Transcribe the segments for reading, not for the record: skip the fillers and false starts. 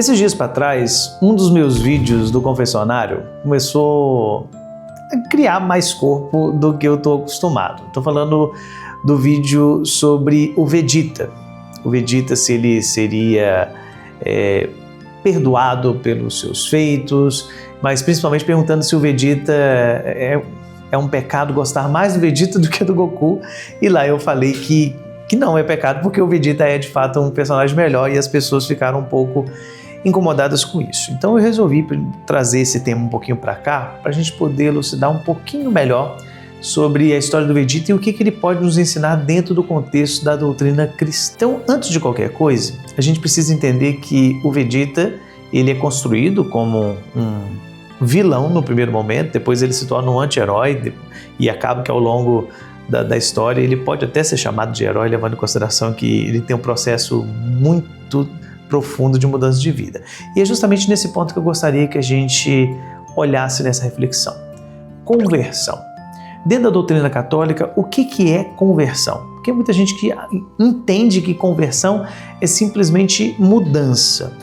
Esses dias para trás, um dos meus vídeos do confessionário começou a criar mais corpo do que eu estou acostumado. Estou falando do vídeo sobre o Vegeta. O Vegeta, se ele seria perdoado pelos seus feitos, mas principalmente perguntando se o Vegeta é um pecado gostar mais do Vegeta do que do Goku. E lá eu falei que não é pecado, porque o Vegeta é de fato um personagem melhor e as pessoas ficaram um pouco incomodadas com isso. Então eu resolvi trazer esse tema um pouquinho para cá, para a gente poder elucidar um pouquinho melhor sobre a história do Vegeta e o que ele pode nos ensinar dentro do contexto da doutrina cristã. Então, antes de qualquer coisa, a gente precisa entender que o Vegeta ele é construído como um vilão no primeiro momento, depois ele se torna um anti-herói e acaba que ao longo da história ele pode até ser chamado de herói, levando em consideração que ele tem um processo muito profundo de mudança de vida. E é justamente nesse ponto que eu gostaria que a gente olhasse nessa reflexão. Conversão. Dentro da doutrina católica, o que é conversão? Porque muita gente que entende que conversão é simplesmente mudança.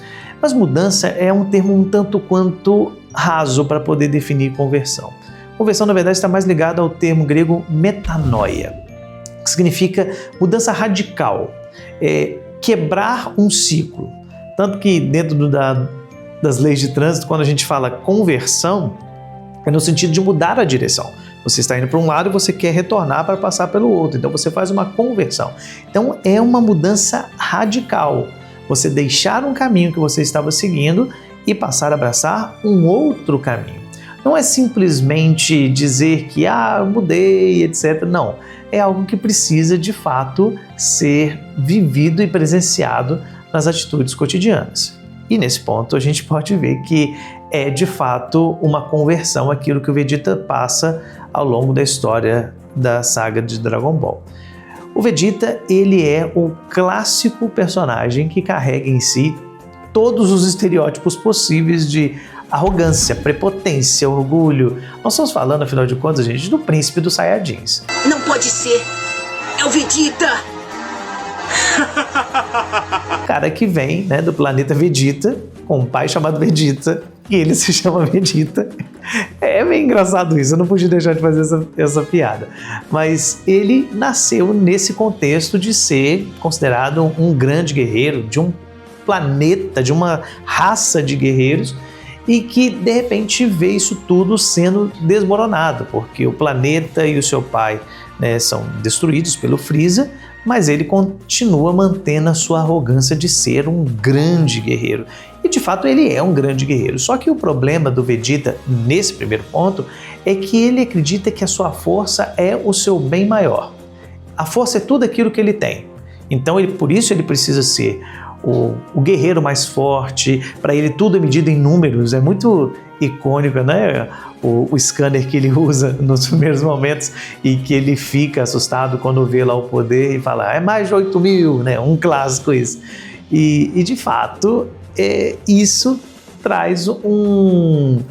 Mas mudança é um termo um tanto quanto raso para poder definir conversão. Conversão, na verdade, está mais ligada ao termo grego metanoia, que significa mudança radical, quebrar um ciclo. Tanto que dentro das leis de trânsito, quando a gente fala conversão, é no sentido de mudar a direção. Você está indo para um lado e você quer retornar para passar pelo outro, então você faz uma conversão. Então é uma mudança radical, você deixar um caminho que você estava seguindo e passar a abraçar um outro caminho. Não é simplesmente dizer que mudei, etc. Não, é algo que precisa de fato ser vivido e presenciado nas atitudes cotidianas. E nesse ponto a gente pode ver que é de fato uma conversão aquilo que o Vegeta passa ao longo da história da saga de Dragon Ball. O Vegeta, ele é o clássico personagem que carrega em si todos os estereótipos possíveis de arrogância, prepotência, orgulho. Nós estamos falando, afinal de contas, gente, do príncipe dos Saiyajins. Não pode ser! É o Vegeta! Cara que vem, do planeta Vegeta, com um pai chamado Vegeta, e ele se chama Vegeta. É bem engraçado isso, eu não podia deixar de fazer essa piada. Mas ele nasceu nesse contexto de ser considerado um grande guerreiro, de um planeta, de uma raça de guerreiros, e que de repente vê isso tudo sendo desmoronado, porque o planeta e o seu pai são destruídos pelo Freeza, mas ele continua mantendo a sua arrogância de ser um grande guerreiro. E de fato ele é um grande guerreiro. Só que o problema do Vegeta, nesse primeiro ponto, é que ele acredita que a sua força é o seu bem maior. A força é tudo aquilo que ele tem. Então por isso ele precisa ser o guerreiro mais forte. Para ele tudo é medido em números. É muito icônico, o scanner que ele usa nos primeiros momentos e que ele fica assustado quando vê lá o poder e fala, é mais de 8.000, um clássico isso. E de fato, isso traz um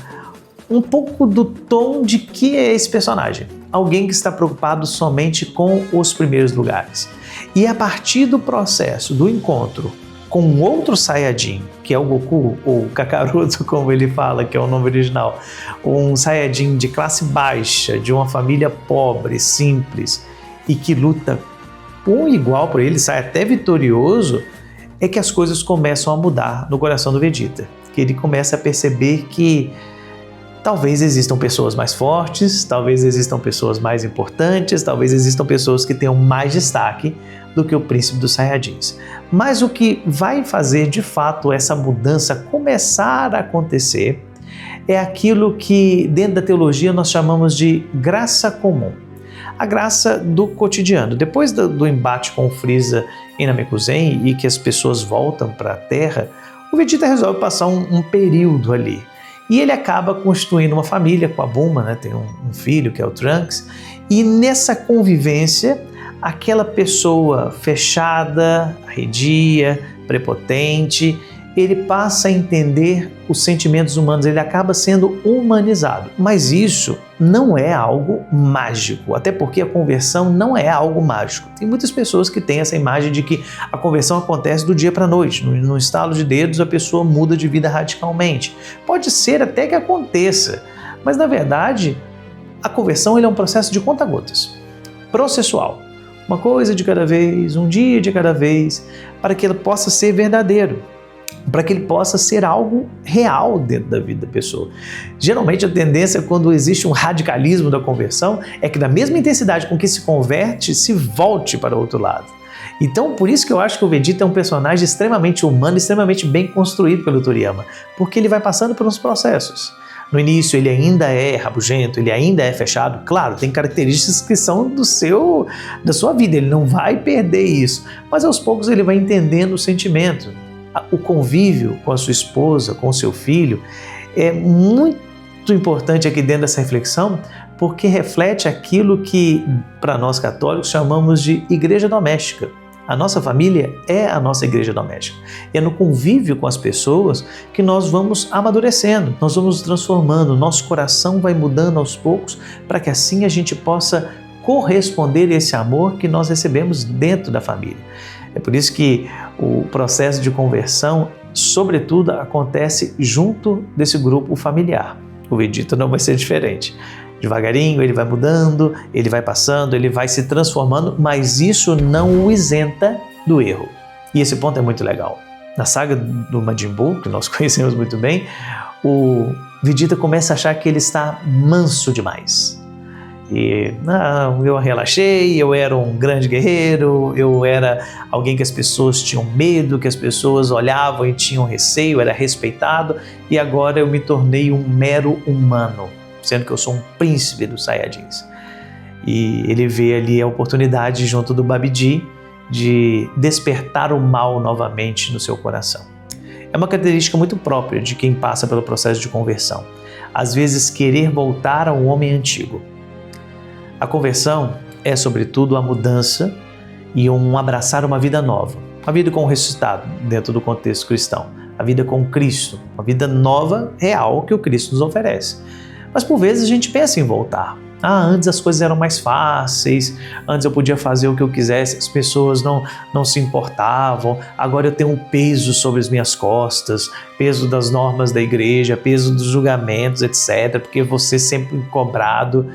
pouco do tom de que é esse personagem. Alguém que está preocupado somente com os primeiros lugares. E a partir do processo, do encontro com outro Saiyajin, que é o Goku, ou Kakaroto, como ele fala, que é o nome original, um Saiyajin de classe baixa, de uma família pobre, simples, e que luta um igual por ele, sai até vitorioso, é que as coisas começam a mudar no coração do Vegeta, que ele começa a perceber que talvez existam pessoas mais fortes, talvez existam pessoas mais importantes, talvez existam pessoas que tenham mais destaque do que o príncipe dos Saiyajins. Mas o que vai fazer de fato essa mudança começar a acontecer é aquilo que dentro da teologia nós chamamos de graça comum. A graça do cotidiano. Depois do embate com o Freeza em Namekusen e que as pessoas voltam para a Terra, o Vegeta resolve passar um período ali. E ele acaba constituindo uma família com a Bulma, tem um filho que é o Trunks, e nessa convivência, aquela pessoa fechada, arredia, prepotente, ele passa a entender os sentimentos humanos, ele acaba sendo humanizado. Mas isso não é algo mágico, até porque a conversão não é algo mágico. Tem muitas pessoas que têm essa imagem de que a conversão acontece do dia para a noite, no estalo de dedos a pessoa muda de vida radicalmente. Pode ser até que aconteça, mas na verdade a conversão é um processo de conta-gotas, processual. Uma coisa de cada vez, um dia de cada vez, para que ele possa ser verdadeiro, para que ele possa ser algo real dentro da vida da pessoa. Geralmente a tendência quando existe um radicalismo da conversão é que na mesma intensidade com que se converte, se volte para o outro lado. Então por isso que eu acho que o Vegeta é um personagem extremamente humano, extremamente bem construído pelo Toriyama, porque ele vai passando por uns processos. No início ele ainda é rabugento, ele ainda é fechado, claro, tem características que são da sua vida, ele não vai perder isso, mas aos poucos ele vai entendendo o sentimento. O convívio com a sua esposa, com o seu filho, é muito importante aqui dentro dessa reflexão, porque reflete aquilo que, para nós católicos, chamamos de igreja doméstica. A nossa família é a nossa igreja doméstica. É no convívio com as pessoas que nós vamos amadurecendo, nós vamos nos transformando, nosso coração vai mudando aos poucos, para que assim a gente possa corresponder a esse amor que nós recebemos dentro da família. É por isso que o processo de conversão, sobretudo, acontece junto desse grupo familiar. O Vegeta não vai ser diferente. Devagarinho ele vai mudando, ele vai passando, ele vai se transformando, mas isso não o isenta do erro. E esse ponto é muito legal. Na saga do Majin Buu, que nós conhecemos muito bem, o Vegeta começa a achar que ele está manso demais. E eu relaxei, eu era um grande guerreiro, eu era alguém que as pessoas tinham medo, que as pessoas olhavam e tinham receio, era respeitado, e agora eu me tornei um mero humano, sendo que eu sou um príncipe dos Saiyajins. E ele vê ali a oportunidade junto do Babidi de despertar o mal novamente no seu coração. É uma característica muito própria de quem passa pelo processo de conversão. Às vezes querer voltar ao homem antigo. A conversão é, sobretudo, a mudança e abraçar uma vida nova. A vida com o ressuscitado, dentro do contexto cristão. A vida com Cristo, uma vida nova, real, que o Cristo nos oferece. Mas por vezes a gente pensa em voltar. Antes as coisas eram mais fáceis, antes eu podia fazer o que eu quisesse, as pessoas não se importavam, agora eu tenho um peso sobre as minhas costas, peso das normas da igreja, peso dos julgamentos, etc., porque você sempre cobrado.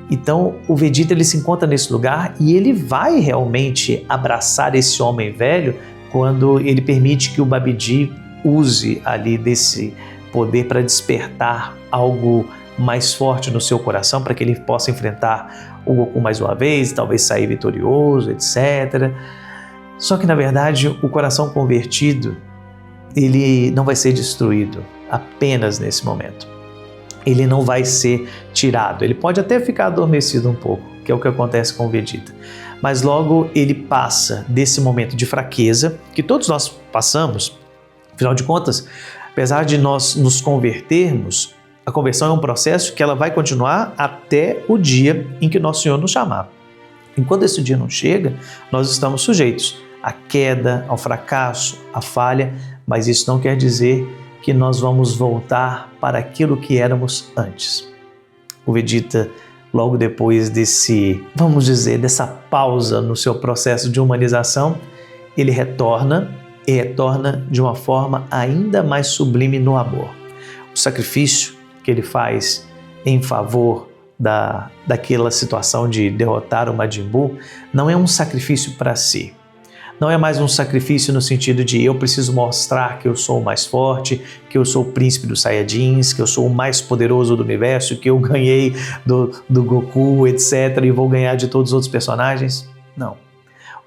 Então o Vegeta ele se encontra nesse lugar e ele vai realmente abraçar esse homem velho quando ele permite que o Babidi use ali desse poder para despertar algo mais forte no seu coração, para que ele possa enfrentar o Goku mais uma vez, talvez sair vitorioso, etc. Só que na verdade o coração convertido ele não vai ser destruído apenas nesse momento. Ele não vai ser tirado, ele pode até ficar adormecido um pouco, que é o que acontece com o Vegeta. Mas logo ele passa desse momento de fraqueza, que todos nós passamos, afinal de contas, apesar de nós nos convertermos, a conversão é um processo que ela vai continuar até o dia em que Nosso Senhor nos chamar. Enquanto esse dia não chega, nós estamos sujeitos à queda, ao fracasso, à falha, mas isso não quer dizer que nós vamos voltar para aquilo que éramos antes. O Vegeta, logo depois dessa pausa no seu processo de humanização, ele retorna e retorna de uma forma ainda mais sublime no amor. O sacrifício que ele faz em favor daquela situação de derrotar o Majin Buu não é um sacrifício para si. Não é mais um sacrifício no sentido de eu preciso mostrar que eu sou o mais forte, que eu sou o príncipe dos Saiyajins, que eu sou o mais poderoso do universo, que eu ganhei do Goku, etc. e vou ganhar de todos os outros personagens. Não.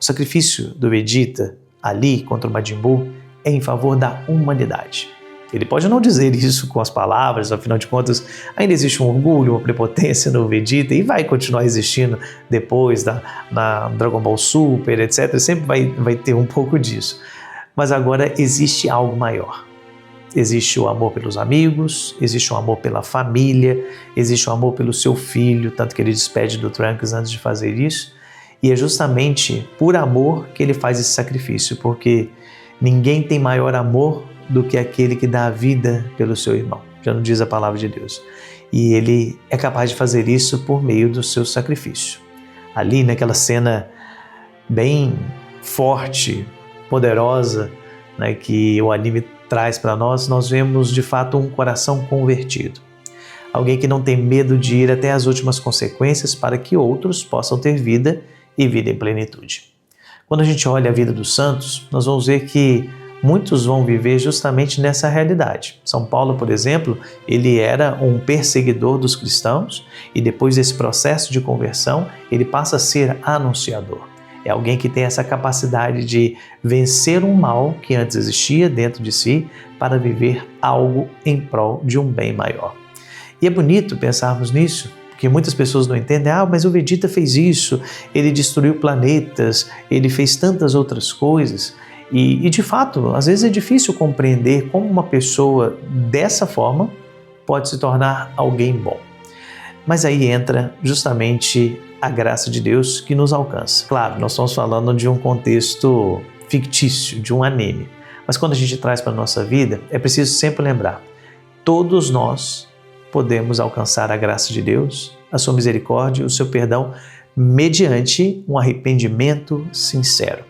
O sacrifício do Vegeta ali contra o Majin Buu é em favor da humanidade. Ele pode não dizer isso com as palavras, afinal de contas, ainda existe um orgulho, uma prepotência no Vegeta e vai continuar existindo depois na Dragon Ball Super, etc. Sempre vai ter um pouco disso. Mas agora existe algo maior. Existe o amor pelos amigos, existe o amor pela família, existe o amor pelo seu filho, tanto que ele despede do Trunks antes de fazer isso. E é justamente por amor que ele faz esse sacrifício, porque ninguém tem maior amor do que aquele que dá a vida pelo seu irmão. Já não diz a palavra de Deus. E ele é capaz de fazer isso por meio do seu sacrifício. Ali naquela cena bem forte, poderosa, né, que o anime traz para nós, nós vemos de fato um coração convertido. Alguém que não tem medo de ir até as últimas consequências para que outros possam ter vida e vida em plenitude. Quando a gente olha a vida dos santos, nós vamos ver que muitos vão viver justamente nessa realidade. São Paulo, por exemplo, ele era um perseguidor dos cristãos e depois desse processo de conversão, ele passa a ser anunciador. É alguém que tem essa capacidade de vencer um mal que antes existia dentro de si para viver algo em prol de um bem maior. E é bonito pensarmos nisso, porque muitas pessoas não entendem, mas o Vegeta fez isso, ele destruiu planetas, ele fez tantas outras coisas. E de fato, às vezes é difícil compreender como uma pessoa dessa forma pode se tornar alguém bom. Mas aí entra justamente a graça de Deus que nos alcança. Claro, nós estamos falando de um contexto fictício, de um anime. Mas quando a gente traz para a nossa vida, é preciso sempre lembrar, todos nós podemos alcançar a graça de Deus, a sua misericórdia, o seu perdão, mediante um arrependimento sincero.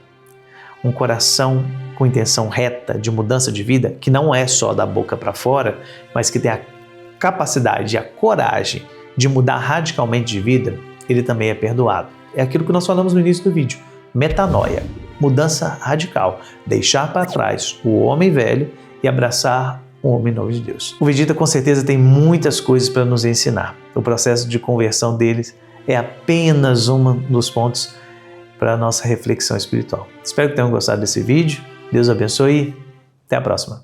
Um coração com intenção reta de mudança de vida, que não é só da boca para fora, mas que tem a capacidade e a coragem de mudar radicalmente de vida, ele também é perdoado. É aquilo que nós falamos no início do vídeo, metanoia, mudança radical, deixar para trás o homem velho e abraçar o homem novo de Deus. O Vegeta com certeza tem muitas coisas para nos ensinar. O processo de conversão deles é apenas um dos pontos para a nossa reflexão espiritual. Espero que tenham gostado desse vídeo. Deus abençoe e até a próxima.